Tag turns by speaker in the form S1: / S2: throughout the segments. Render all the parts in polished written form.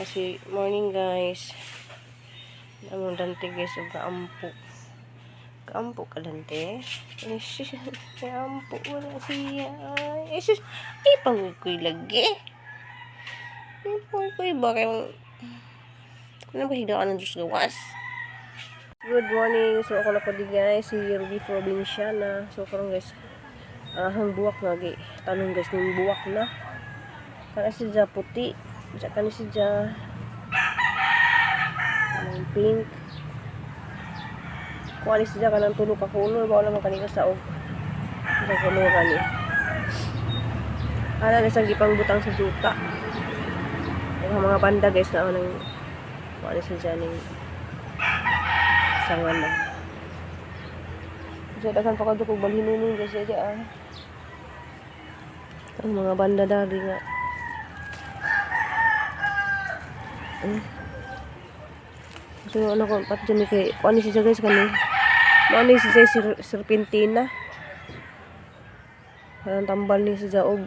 S1: Kasi morning guys. Namang dante guys o kaampo. Kaampo ka dante. Kaampo wala siya. Ay sus. Ay pangukoy lagi. Ay pangukoy ba kayo. Ano ba hidaan ng Diyos gawas? Good morning. So ako na po di guys. Si Ruby Provinciana. So karon guys. Hang buwak nga gi. Tanong guys ng buwak na. Para siya puti. Diyan kan siya pink. Kung alis siya kanang tulog ka color. Bawala man kanina sa og. Diyan color kani. Ana na isang gipang butang sa juta. Ang mga banda guys na nang kung alis siya ning sangan na. Diyan dagan pa ka kog balhinunon guys diyan. Ang mga banda dari nga. So ano ko pat dyan kay kuan siya guys kani. Mo ni siya serpentina. Ang tambal ni siya og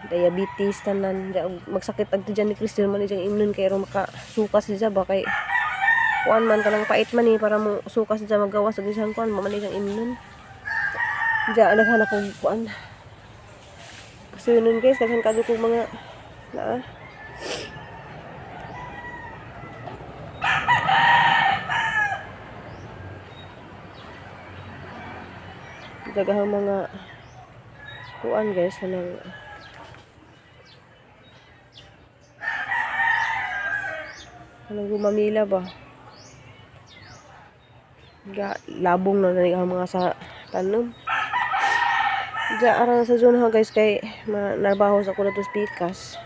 S1: diabetes tanan magsakit agto dyan ni Crystal man diyang imnon kay ro makasukas siya ba kay kuan man kanang pait man ni para mo sukas siya magawas og isang kuan man diyang imnon. Diyan naghanap og kuan. Kasi nun guys daghan kadto kog mga na dagahang mga kuan guys kanang gumamila ba labong na ang mga sa tanom diya aran sa zone ha guys kay narbaho sa kuno to pikas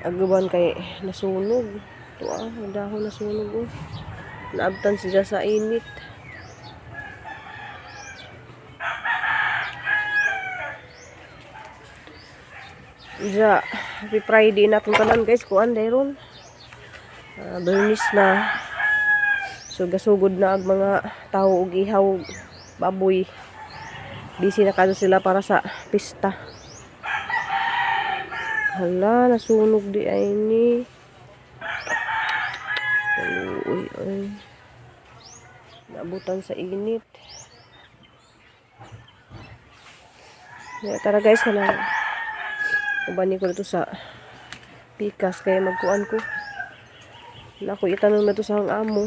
S1: aguban kay nasunog to ang dahon nasunog naabtan siya sa init. Ja, happy Friday na itong tanan guys. Kuan dayron. Bernis na. So gasugod na ang mga tao og ihaw baboy. Busy na kadto sila para sa pista. Hala, nasunog di ay ni. Uy. Nabutan sa init. Ya, tara guys, kanang ubani ko dito sa pikas kaya magkuan ko. Naku itanong na to sa hang amo.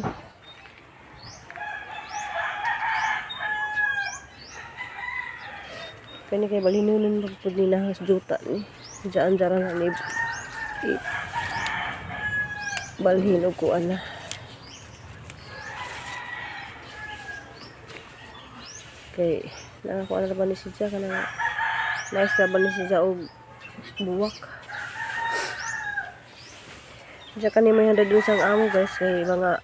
S1: Kani kay balinunon pagpud ni nahas juta ni. Diyan jara na ni balhin og kuan na. Kay nakakuha na ba ni siya kanang nice na ba ni siya og buwak. Diyan kani may handa dun sang amo guys kay mga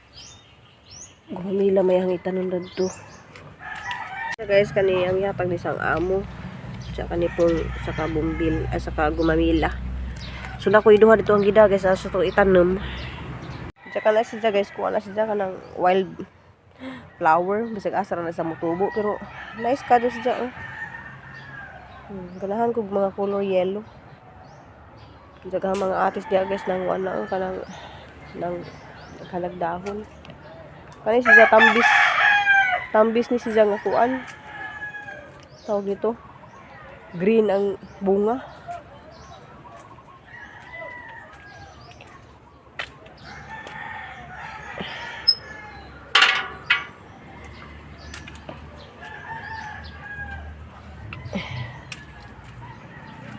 S1: gumila may hangitan nun dito. So guys kani ang yatag ni sang amo. Diyan kani po sa kabumbil sa gumamila. So na ko iduha dito ang gida guys sa to itanom. Diyan kana siya guys kuha na siya kanang wild flower bisag asa na sa mutubo pero nice kadto siya ganahan kog mga color yellow. Daghang mga artist diya guys nang wala kanang nang kalagdahon. Kani siya tambis ni siya nga kuan. Tawag ito. Green ang bunga.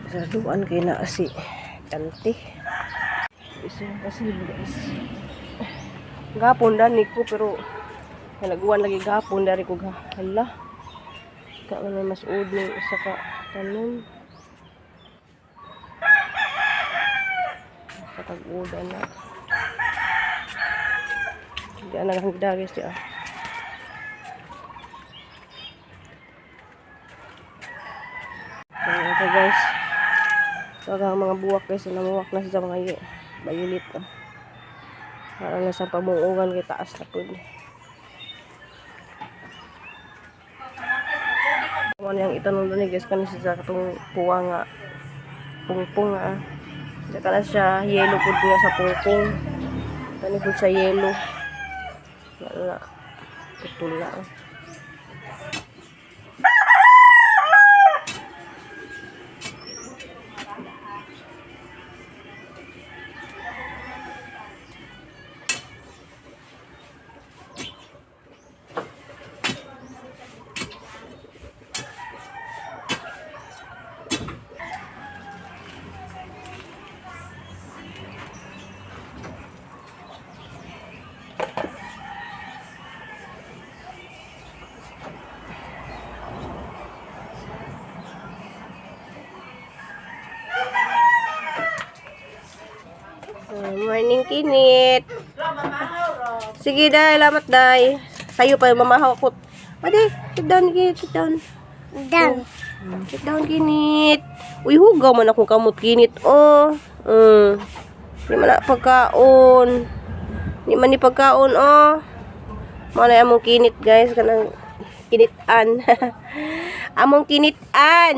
S1: Saduan kay na si Dante. Isa kasi guys. Gapon dan niko pero nalaguan lagi gapon dari ko hala. Ka man mas ud ni isa ka tanom. Sa tag-udan na. Diyan na lang guys diya. Okay guys. So ang mga buwak guys namuwak na sa mga violet. Parang nasa pamuungan kay taas na pud. Ano yung itanong doon guys, kanina siya katong puwa nga. Pungpung nga. Saka na siya, yellow food nga sa pungpung. Kani po siya yellow. Wala. Tutula. Morning, Kinit. Sige, Day. Lamat, Day. Sa'yo pa, mamahaw ko. Ade, sit down, Kinit. Sit down.
S2: Down.
S1: Sit down, Kinit. Uy, hugaw man akong kamot, Kinit. Oh. Di man na pagkaon. Di man ni pagkaon, oh. Malay among Kinit, guys. Kanang kinitan. Among kinitan.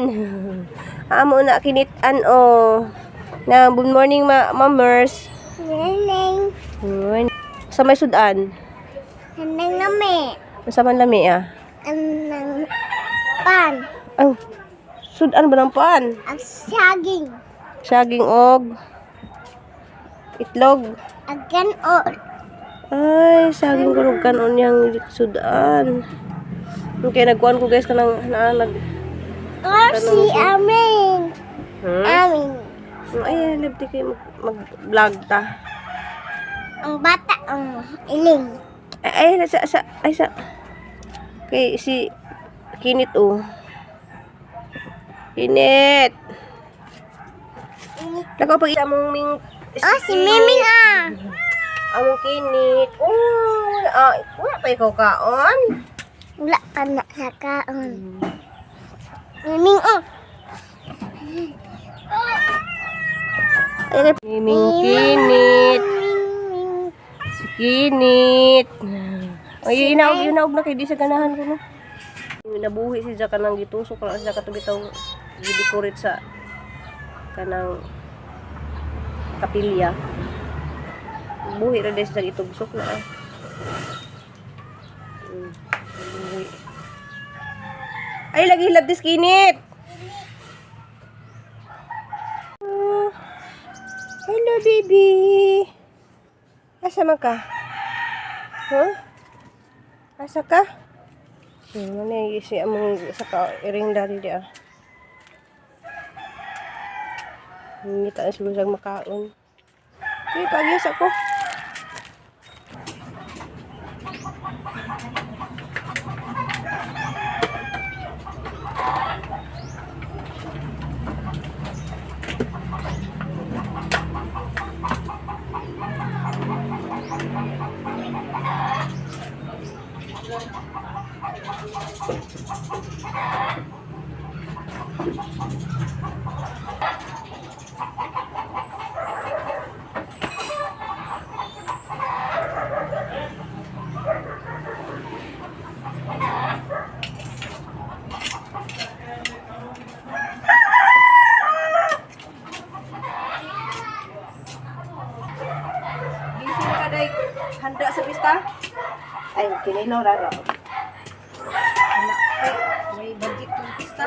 S1: Amo na kinitan, oh. Na, good morning, mamers.
S2: Neneng.
S1: Sa may sudan.
S2: Neneng nami.
S1: Sa man lami, ah.
S2: Ang pan.
S1: Ang sudan ba ng paan?
S2: Ang saging.
S1: Saging og itlog.
S2: Agan o.
S1: Ay, saging kurog kanon yang sudan. Okay, nagkuhan ko guys kanang nag
S2: Or si Amin. Amin.
S1: Ay, libti kayo mag-vlog ta.
S2: Ang bata ang iling.
S1: Ay, sa kay si Kinit, oh. Kinit. Lako pag among ming
S2: Oh, si Miming ah.
S1: among Kinit. Oh, wala pa ikaw kaon.
S2: Wala ka na sa kaon. Miming oh.
S1: Ay, Miming Kinit.
S2: Miming.
S1: Si Kinit. Ay, inaog na kay di sa ganahan ko, no. Nabuhi siya kanang gitusok ra siya katong bitaw gi-decorate sa kanang kapilya. Buhi ra des sa itugsok na. Buhi. Ay, lagi hilab dis Kinit. Oh, hello, baby. Asa man ka? Huh? Asa ka? Mana si among saka iring dari dia. Hindi tayo silusang makaon. Ay, pagyas ako. Gising ka day handa sa pista? Ay, kininaw raro. May budget ng pista.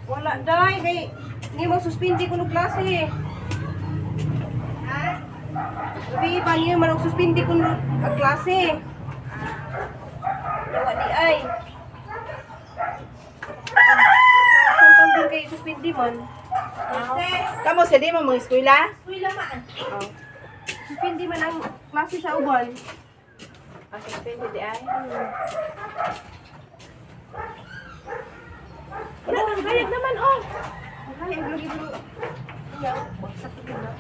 S1: Wala day, kay ni mo suspindi ko ng klase. Ha? Sabi pa niyo man suspindi ko ng klase. Wala di ay. Saan tambing kayo suspindi man?
S3: Kamu sa di mo mga eskwela?
S1: Eskwela man. Oh. Suspindi man ang klase sa uban.
S3: Suspend di ay.
S1: Wala nang bayad naman, oh. Ay, ang lagi mo. Iyaw, baksak ko na.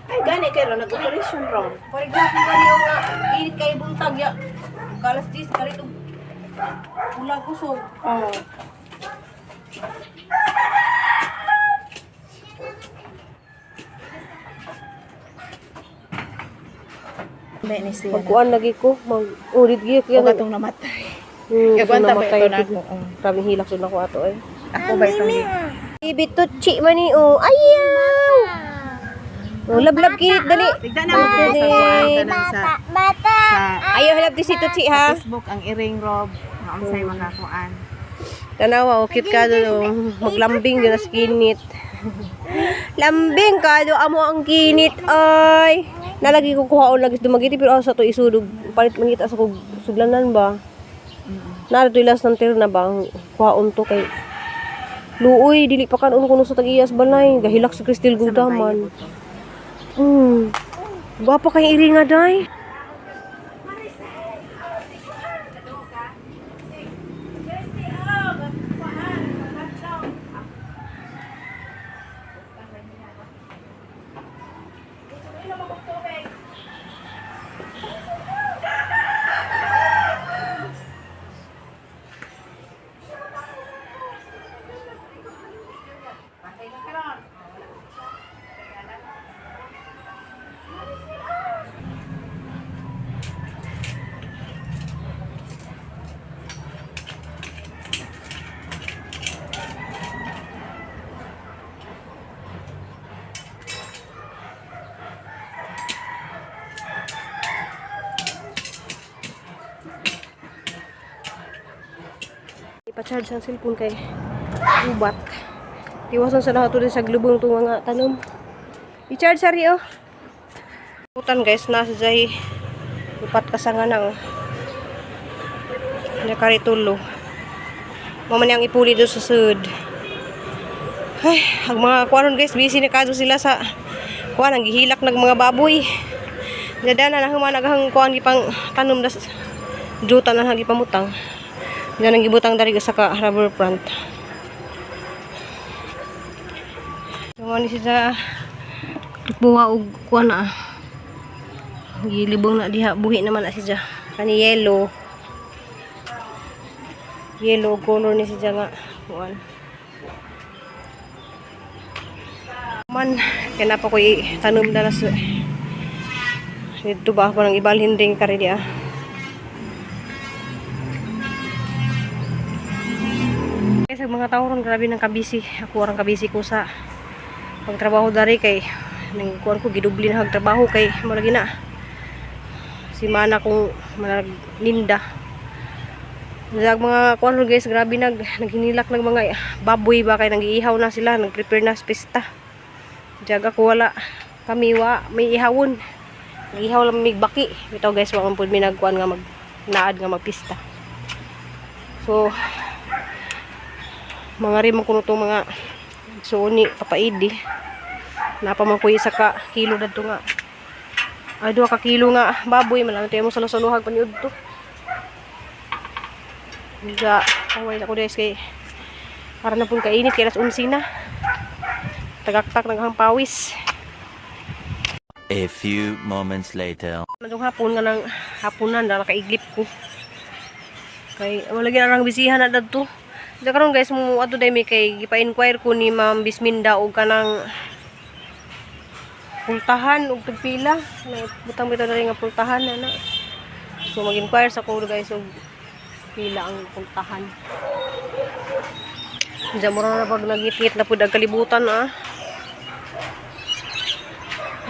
S3: Ay, gani kayo nag-operation ron.
S1: For example, kaniyo nga, init kayo buntag, ya. Kalas 10, karito. Ulang kusog.
S3: Oh. Hindi ni siya.
S1: Magkuan lagi ko, mag-ulit gyud
S3: Kaya
S1: kaya
S3: katong namatay.
S1: Kagwanta
S3: ba ito na ako?
S1: Grabe hilak sud ako ato ay.
S3: Ako ba itong
S1: Ibituchi man ni oh. Ayaw. Oh, lablab kinit dali.
S3: tignan na mo sa kuan kanang sa
S2: Bata.
S1: Ayaw halap di si Tuchi ha.
S3: Facebook ang iring rob. Nga unsay mga kuan.
S1: Tanawa, oh, cute ka doon. Maglambing doon na kinit. Lambing ka doon, amo ang kinit, ay. Nalagi ko kuha o lagi dumagiti, pero sa to isudog. Palit mangita sa kog suglanan ba? Narito ilas ng tiro na ba? Kuhaon to kay Luoy, dili pa kan kuno sa tag-iyas balay. Gahilak sa Kristel Gudaman. Gwapa kay iri nga day. Ipa-charge ang cellphone kay ubat. Tiwasan sa lahat ulit sa glubong itong mga tanom. I-charge sari oh. Putan guys, nasa jahi. Upat kasanga na oh. Nakaritulo. Maman yang ipuli doon sa sud. Ay, ang mga kuwanon guys, busy na kado sila sa kuwan, ang gihilak ng mga baboy. Nadana na humana naghang kuwan gipang tanom das juta na hagi pamutang. Yan ang gibutang dari sa rubber plant. Naman ni siya buwa og kuan na. Gilibong na diha buhi naman na siya. Kani yellow. Yellow color ni siya nga kuan. Man kanapa ko tanom na sa dito ba ako nang ibalhin din kare dia. Sa mga tao ron grabe nang kabisi. Ako orang kabisi ko sa pagtrabaho dari kay ning kuan ko gidublin hag trabaho kay malagi na. Si mana kong ninda. Sa mga kuan guys, grabe naghinilak ng mga baboy ba kay nang-iihaw na sila, nag-prepare na sa pista. Jaga ko wala kami may ihawon. Nag-ihaw lang mig baki. Bitaw guys, wa man pud mi nagkuan nga naad nga magpista. So mga rimang kuno itong mga suoni papaidi napaman ko isa ka kilo na ito nga ay 2 ka kilo nga baboy malang tayo mo sa lasaluhag paniud to nga away na ko guys kay para na pun kainit kay alas 11 na tagaktak naghang pawis.
S4: A few moments later.
S1: Madung hapon nga ng hapunan na nakaiglip ko kay malagi na lang bisihan na dadto. Diyan karon guys, mo ato day may kay gipa-inquire ko ni Ma'am Bisminda og kanang pultahan og pagpila. Butang bitaw na nga pultahan na. So mag-inquire sa ko guys og pila ang pultahan. Diyan mo na pag nagipit na pud ang kalibutan ah.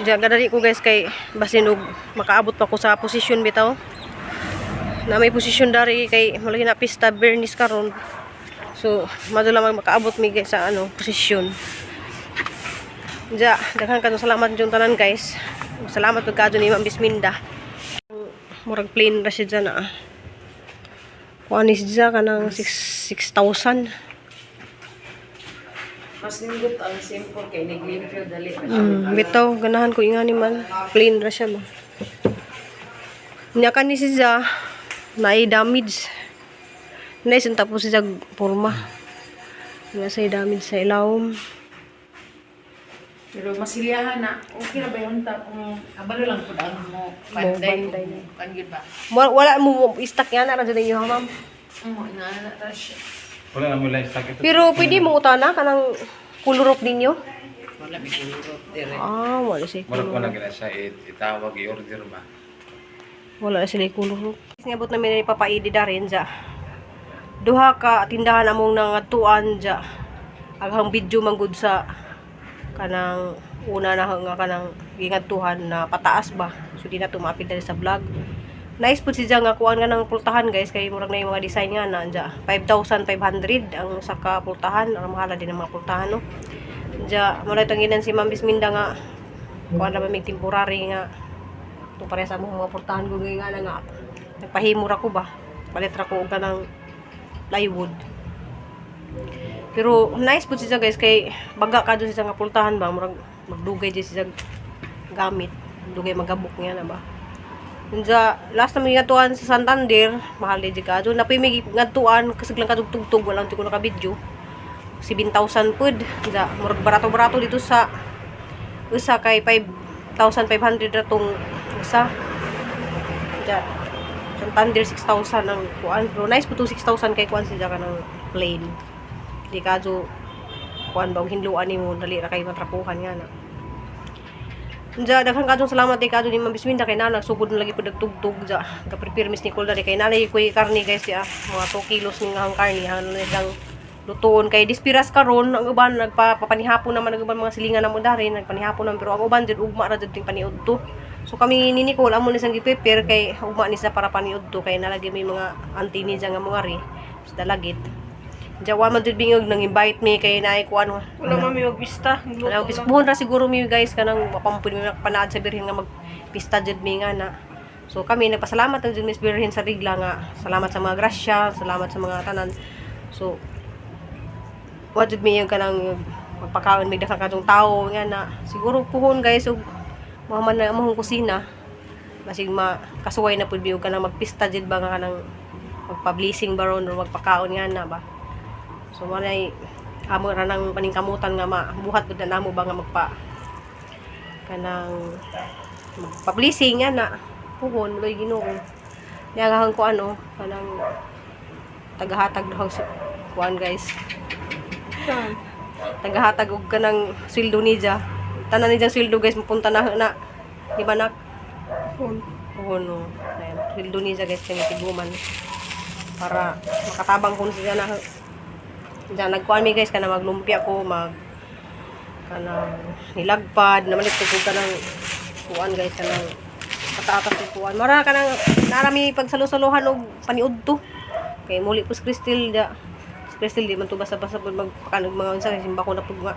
S1: Diyan gadali ko guys kay basin og makaabot pa ko sa posisyon bitaw. Na may posisyon dari kay malagi na pista Bernice karon. So, madula makaabot mi guys sa posisyon. Ja, daghan kanang salamat jud tanan guys. Salamat pagkadto ni Ma'am Bisminda. Murag plain ra siya na. Kuan is siya kanang 6,000.
S3: Mas nindot ang simple kay neglipyo dali.
S1: Bitaw ganahan ko ingani man. Plain ra siya ba. Nya kan ni siya naay damage. Nice tapos siya porma. Nasa damage sa ilawom.
S3: Pero masilyahan na. Okay na ba yung abalo lang po ang mo panday. Pangid ba?
S1: Wala mo stock yan na dyan yung ma'am.
S3: Inaana na siya.
S5: Wala na mo lang sakit.
S1: Pero pwede mo utana kanang kulurok ninyo?
S3: Wala may kulurot dire.
S1: Ah, wala siya
S5: Wala ko na
S1: kulurok.
S5: gina siya itawag i-order ba.
S1: Wala sila kulurok. Ngabot namin ni papaidi darin dya. Duha ka tindahan among nangatuan dya. Aghang video manggod sa kanang una na nga kanang gingatuhan na pataas ba. So di na tumapid dali sa vlog. Nice po siya nga kuan nga ng pultahan guys kay murag na yung mga design nga na dya. 5,500 ang saka pultahan. Ang mahala din ang mga pultahan no. Dya mula itong ginan si Ma'am Bisminda nga kuan na may temporary nga ito pare sa mga pultahan ko nga na nga nagpahimura ko ba palit ra ko og kanang plywood. Pero nice po siya guys kay baga ka doon siya nga pultahan ba murag magdugay di siya gamit dugay magabok nga na ba. Unsa last na may ngatuan sa Santander mahal di ka do napay may ngatuan kasaglang kadugtugtog walang tiko naka video 7,000 pud ja murag barato-barato dito sa usa kay 5,500 ra tong isa ja Santander 6,000 ang kuan pero nice po to 6,000 kay kuan siya ka ng plain di kadyo kuan ba hinluan nimo dali ra kay matrapuhan nga na. Ja daghang kadtong salamat kay kadto ni Ma'am Bisminda kay nana nagsugod na lagi pud tugtog ja ka-prepare mis ni Kulda kay nanay koy karni guys ya mga 2 kilos ning hang karni hang lang lutuon kay dispiras karon ang uban nagpapanihapon naman ang uban mga silingan na mo dari nagpanihapon naman pero ang uban jud ugma ra jud ting paniudto. So kami ni Nicole amo ni sang gi-prepare kay ugma ni sa para paniudto kay nalagi may mga auntie ni nga mga ri sa dalagit. Jawa man jud bingog nang invite me kay naay kuan
S3: Wala mami magpista.
S1: wala bisbuhon ra siguro mi guys kanang mapampun mi panaad sa birhen nga magpista jud mi nga na. So kami nagpasalamat ang jud Miss Birhen sa Rigla nga salamat sa mga grasya, salamat sa mga tanan. So wa jud mi yung kanang magpakaon mig daghang kadtong tawo nga na siguro puhon guys ug mahuman na among kusina basig makasuway na pud biyo kanang magpista jud ba nga kanang magpa-blessing baron or magpakaon nga na ba. So walay amo ra nang paningkamutan nga mabuhat pud na namo ba nga magpa kanang magpa-blessing nga na puhon loy Ginoo. Niagahan ko ano kanang tagahatag daw kuan guys. Tagahatag og kanang sweldo niya. Tanan niya sweldo guys mapunta na di ba nak? Oo no. Ayan, sweldo niya guys kay tiguman para makatabang kun siya na. Diyan nagkuan mi guys kana maglumpia ko kanang nilagpad namalit ko kanang kuan guys kanang patatas ko kuan. Mara kanang narami pagsalusuluhan og paniudto. Kay muli pus Crystal di man to basa-basa pud magpakanog mga unsa simba ko na pud nga.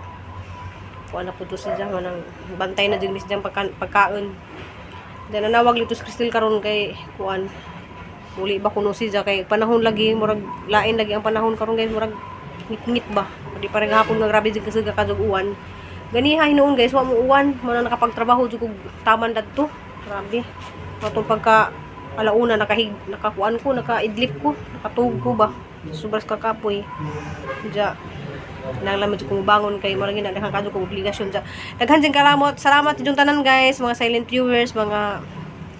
S1: Kuan na pud to siya manang bantay na jud mis diyang pagkaon. Diyan nanawag litos Crystal karon kay kuan. Muli ba kuno siya kay panahon lagi murag lain lagi ang panahon karon guys murag ngit-ngit ba. Di pa rin hapon nga grabe jud kasi kadug uwan. Ganiha hinuon guys wa mo uwan mo na nakapagtrabaho jud kog taman dadto. Grabe. Matong pagka alauna nakakuan ko, nakaidlip ko, nakatug ko ba. Sobras kakapoy. Ja nanglaman jud kong bangon kay murag ina daghang kadto kong obligasyon ja. Daghan jud kalamot. Salamat ninyong tanan guys, mga silent viewers, mga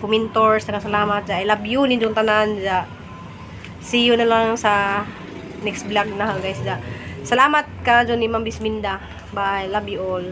S1: commentors, salamat ja. I love you ninyong tanan ja. See you na lang sa next vlog na guys ja. Salamat ka dyan ni Ma'am Bisminda. Bye. Love you all.